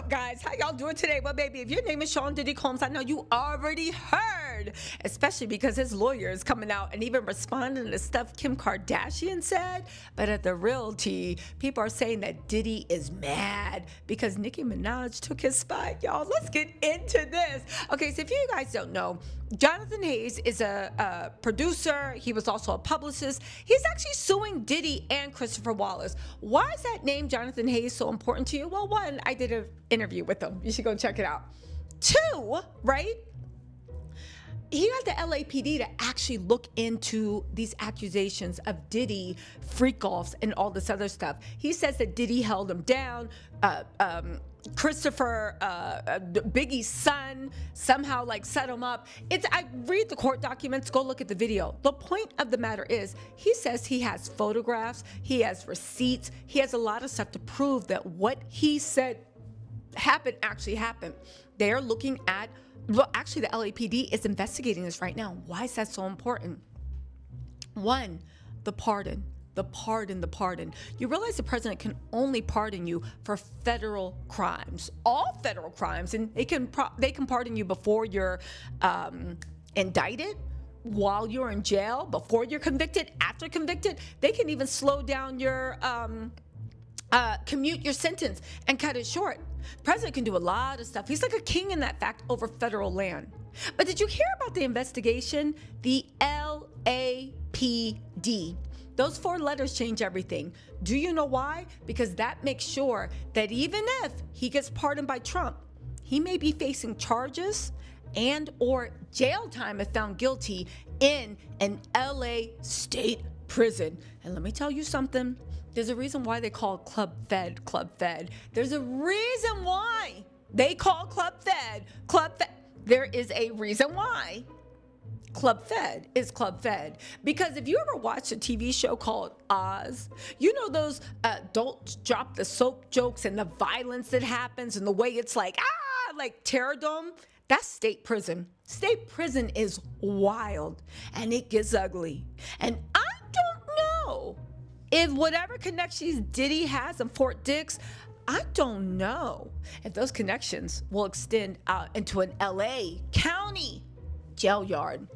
up, guys? How y'all doing today? Well, baby, if your name is Sean Diddy Combs, I know you already heard, especially because his lawyer is coming out and even responding to stuff Kim Kardashian said. But at the real tea, people are saying that Diddy is mad because Nicki Minaj took his spot. Y'all, let's get into this. Okay, so if you guys don't know, Jonathan Hayes is a producer. He was also a publicist. He's actually suing Diddy and Christopher Wallace. Why is that name Jonathan Hayes so important to you? Well, one, I did an interview with him. You should go check it out. Two, right? He got the L.A.P.D to actually look into these accusations of Diddy freakoffs and all this other stuff. He says that Diddy held him down. Christopher, Biggie's son, somehow like set him up. I read the court documents, go look at the video. The point of the matter is, he says he has photographs, he has receipts, he has a lot of stuff to prove that what he said happened actually happened. They're looking at, well, actually the LAPD is investigating this right now. Why is that so important? One, the pardon. The pardon. You realize the president can only pardon you for federal crimes, all federal crimes, and they can pardon you before you're indicted, while you're in jail, before you're convicted, after convicted. They can even slow down your commute your sentence and cut it short. President can do a lot of stuff. He's like a king in that fact over federal land. But did you hear about the investigation? The L.A.P.D. Those 4 letters change everything. Do you know why? Because that makes sure that even if he gets pardoned by Trump, he may be facing charges and or jail time if found guilty in an LA state prison. And let me tell you something. There's a reason why they call Club Fed. There's a reason why they call Club Fed. There is a reason why Club Fed is Club Fed. Because if you ever watched a TV show called Oz, you know those don't drop the soap jokes and the violence that happens and the way it's like Terror Dome. That's state prison. State prison is wild and it gets ugly. And I don't know if whatever connections Diddy has in Fort Dix, I don't know if those connections will extend out into an LA County jail yard.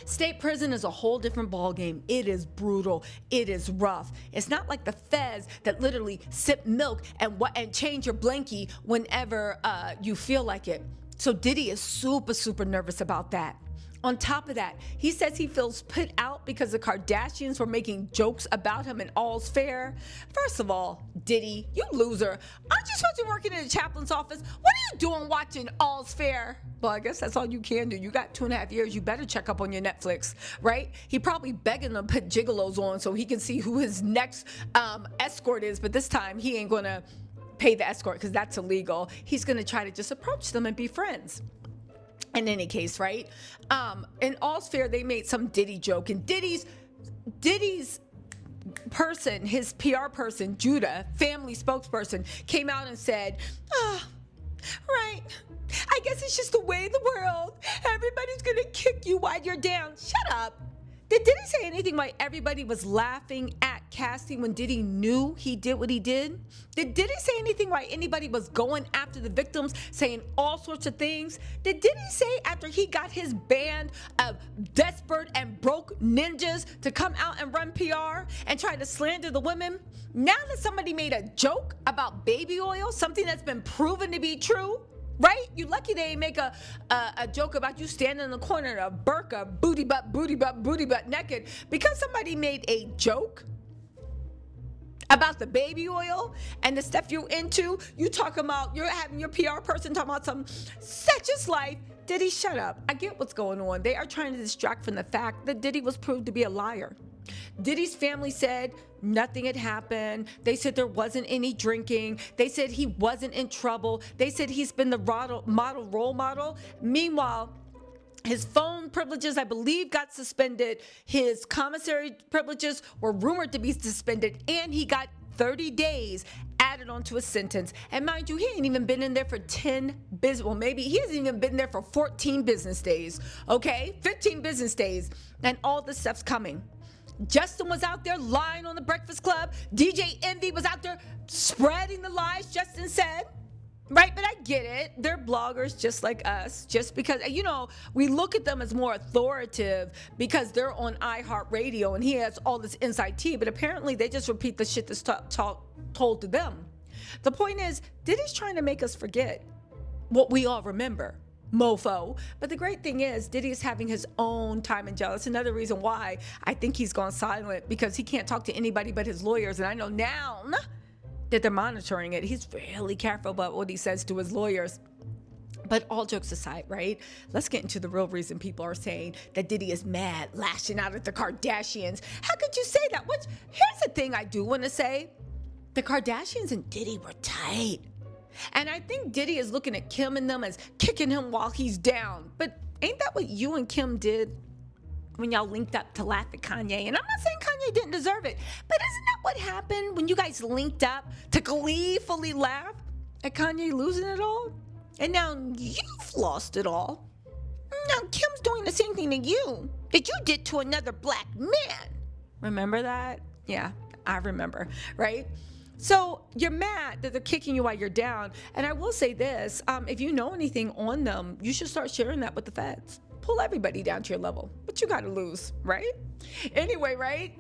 State prison is a whole different ballgame. It is brutal. It is rough. It's not like the feds that literally sip milk and change your blankie whenever you feel like it. So Diddy is super nervous about that. On top of that, he says he feels put out because the Kardashians were making jokes about him in All's Fair. First of all, Diddy, you loser. Aren't you supposed to be working in the chaplain's office? What are you doing watching All's Fair? Well, I guess that's all you can do. You got 2.5 years. You better check up on your Netflix, right? He probably begging them to put gigolos on so he can see who his next escort is. But this time, he ain't going to pay the escort because that's illegal. He's going to try to just approach them and be friends. In any case, right? In All's Fair, they made some Diddy joke, and Diddy's person, his PR person, Judah, family spokesperson, came out and said, right, I guess it's just the way of the world. Everybody's gonna kick you while you're down. Shut up. Did Diddy say anything why everybody was laughing at casting when Diddy knew he did what he did? Did Diddy say anything why anybody was going after the victims, saying all sorts of things? Did Diddy say after he got his band of desperate and broke ninjas to come out and run PR and try to slander the women? Now that somebody made a joke about baby oil, something that's been proven to be true, right? You lucky they ain't make a joke about you standing in the corner in a burqa, booty butt naked, because somebody made a joke about the baby oil and the stuff you into. You talking about, you're having your PR person talking about some sexist life. Diddy, shut up. I get what's going on. They are trying to distract from the fact that Diddy was proved to be a liar. Diddy's family said nothing had happened. They said there wasn't any drinking. They said he wasn't in trouble. They said he's been the role model. Meanwhile, his phone privileges, I believe, got suspended. His commissary privileges were rumored to be suspended, and he got 30 days added onto his sentence. And mind you, he ain't even been in there for 10 business, well, maybe he hasn't even been there for 14 business days, okay? 15 business days, and all this stuff's coming. Justin was out there lying on the Breakfast Club. DJ Envy was out there spreading the lies Justin said. Right, but I get it. They're bloggers just like us. Just because, you know, we look at them as more authoritative because they're on iHeartRadio and he has all this inside tea, but apparently they just repeat the shit that's told to them. The point is, Diddy's trying to make us forget what we all remember, mofo. But the great thing is, Diddy is having his own time in jail. That's another reason why I think he's gone silent, because he can't talk to anybody but his lawyers. And I know now that they're monitoring it. He's really careful about what he says to his lawyers. But all jokes aside, right? Let's get into the real reason people are saying that Diddy is mad, lashing out at the Kardashians. How could you say that? Here's the thing I do want to say. The Kardashians and Diddy were tight. And I think Diddy is looking at Kim and them as kicking him while he's down. But ain't that what you and Kim did when y'all linked up to laugh at Kanye? And I'm not saying Kanye didn't deserve it, but isn't that what happened when you guys linked up to gleefully laugh at Kanye losing it all? And now you've lost it all. Now Kim's doing the same thing to you that you did to another black man. Remember that? Yeah, I remember, right? So you're mad that they're kicking you while you're down. And I will say this, if you know anything on them, you should start sharing that with the feds. Pull everybody down to your level. But you got to lose, right? Anyway, right?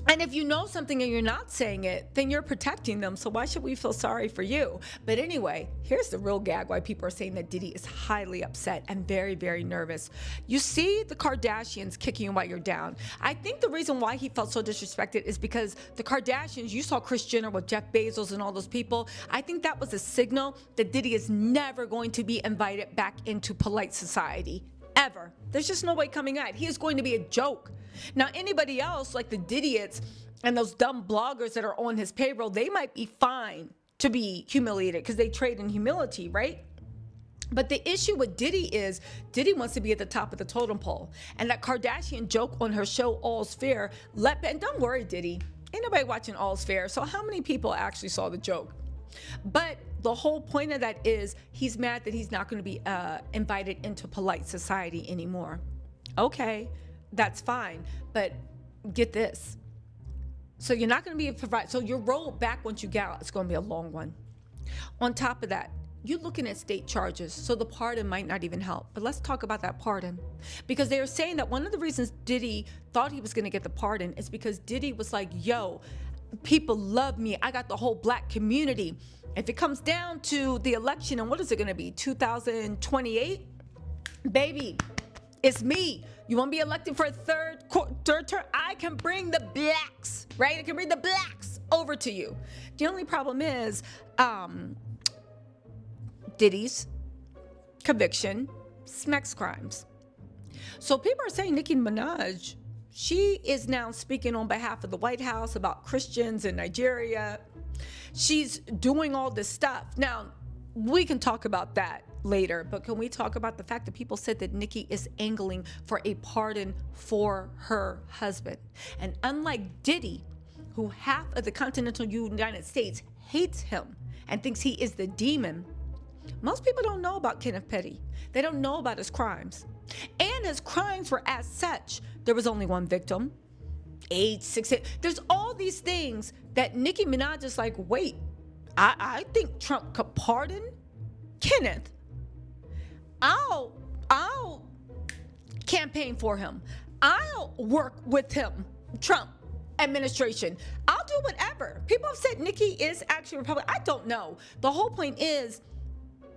And if you know something and you're not saying it, then you're protecting them. So why should we feel sorry for you? But anyway, here's the real gag why people are saying that Diddy is highly upset and very, very nervous. You see the Kardashians kicking you while you're down. I think the reason why he felt so disrespected is because the Kardashians, you saw Kris Jenner with Jeff Bezos and all those people. I think that was a signal that Diddy is never going to be invited back into polite society. Ever. There's just no way coming out. He is going to be a joke. Now, anybody else, like the Diddiots and those dumb bloggers that are on his payroll, they might be fine to be humiliated because they trade in humility, right? But the issue with Diddy is Diddy wants to be at the top of the totem pole. And that Kardashian joke on her show, All's Fair, and don't worry, Diddy, ain't nobody watching All's Fair. So how many people actually saw the joke? But the whole point of that is he's mad that he's not going to be invited into polite society anymore. Okay, that's fine. But get this. So you're not going to be provided. So your road back once you get out, it's going to be a long one. On top of that, you're looking at state charges. So the pardon might not even help. But let's talk about that pardon. Because they are saying that one of the reasons Diddy thought he was going to get the pardon is because Diddy was like, yo, people love me. I got the whole black community. If it comes down to the election, and what is it going to be, 2028? Baby, it's me. You want to be elected for a third term? I can bring the blacks, right? I can bring the blacks over to you. The only problem is Diddy's conviction smacks crimes. So people are saying Nicki Minaj, she is now speaking on behalf of the White House about Christians in Nigeria. She's doing all this stuff. Now, we can talk about that later, but can we talk about the fact that people said that Nicki is angling for a pardon for her husband? And unlike Diddy, who half of the continental United States hates him and thinks he is the demon, most people don't know about Kenneth Petty. They don't know about his crimes. And his crimes were as such. There was only one victim. age 16. There's all these things that Nicki Minaj is like, wait, I think Trump could pardon Kenneth. I'll campaign for him. I'll work with him, Trump administration. I'll do whatever. People have said Nicki is actually Republican. I don't know. The whole point is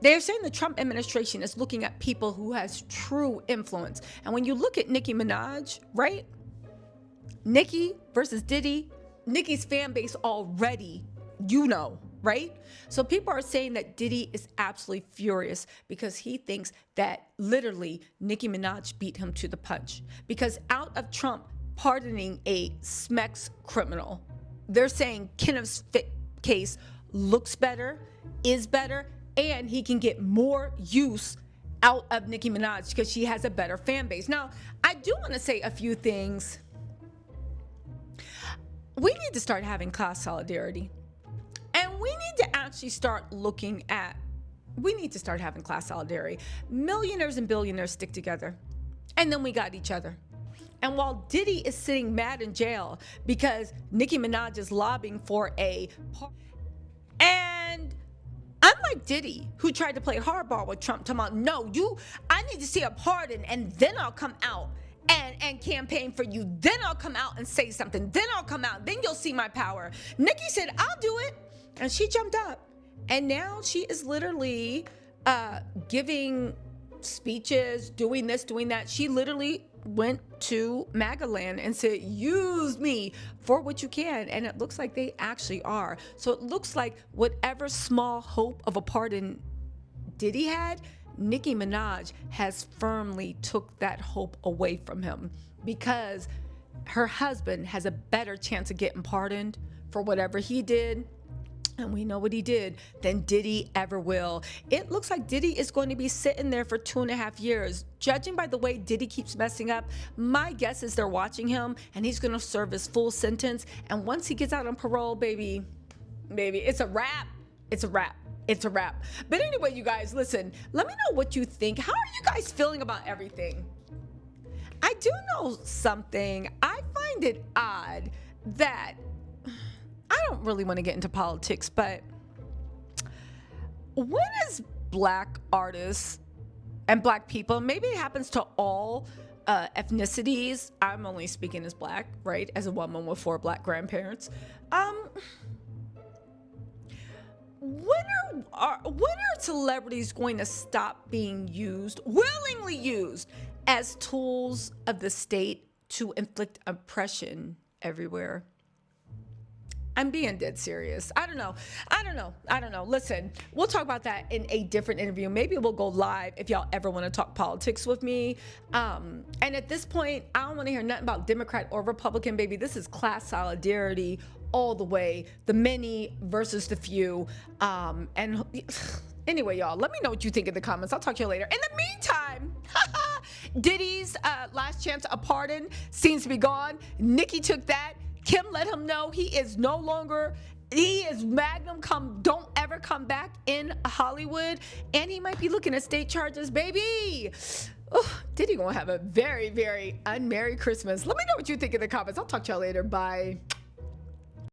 they're saying the Trump administration is looking at people who has true influence. And when you look at Nicki Minaj, right? Nicki versus Diddy, Nicki's fan base already, you know, right? So people are saying that Diddy is absolutely furious because he thinks that literally Nicki Minaj beat him to the punch. Because out of Trump pardoning a SMEX criminal, they're saying Kenneth's case looks better, is better, and he can get more use out of Nicki Minaj because she has a better fan base. Now, I do want to say a few things. We need to start having class solidarity. And we need to actually start looking at, we need to start having class solidarity. Millionaires and billionaires stick together. And then we got each other. And while Diddy is sitting mad in jail because Nicki Minaj is lobbying for a, and like Diddy, who tried to play hardball with Trump, talking about, no, I need to see a pardon, and then I'll come out and campaign for you. Then I'll come out and say something. Then I'll come out. Then you'll see my power. Nikki said, I'll do it. And she jumped up. And now she is literally giving speeches, doing this, doing that. She literally went to MAGA land and said, use me for what you can. And it looks like they actually are. So it looks like whatever small hope of a pardon Diddy had, Nicki Minaj has firmly took that hope away from him, because her husband has a better chance of getting pardoned for whatever he did, and we know what he did, than Diddy ever will. It looks like Diddy is going to be sitting there for 2.5 years. Judging by the way Diddy keeps messing up, my guess is they're watching him and he's going to serve his full sentence. And once he gets out on parole, baby, it's a wrap. It's a wrap. It's a wrap. But anyway, you guys, listen, let me know what you think. How are you guys feeling about everything? I do know something. I find it odd that, I don't really want to get into politics, but when is black artists and black people, maybe it happens to all ethnicities, I'm only speaking as black, right, as a woman with 4 black grandparents, when are celebrities going to stop being used, willingly used, as tools of the state to inflict oppression everywhere? I'm being dead serious. I don't know. Listen, we'll talk about that in a different interview. Maybe we'll go live if y'all ever want to talk politics with me. And at this point, I don't want to hear nothing about Democrat or Republican, baby. This is class solidarity all the way. The many versus the few. And anyway, y'all, let me know what you think in the comments. I'll talk to you later. In the meantime, Diddy's last chance of pardon seems to be gone. Nikki took that. Kim let him know he is magnum cum, don't ever come back in Hollywood. And he might be looking at state charges, baby. Oh, Diddy gonna have a very, very unmerry Christmas. Let me know what you think in the comments. I'll talk to y'all later. Bye.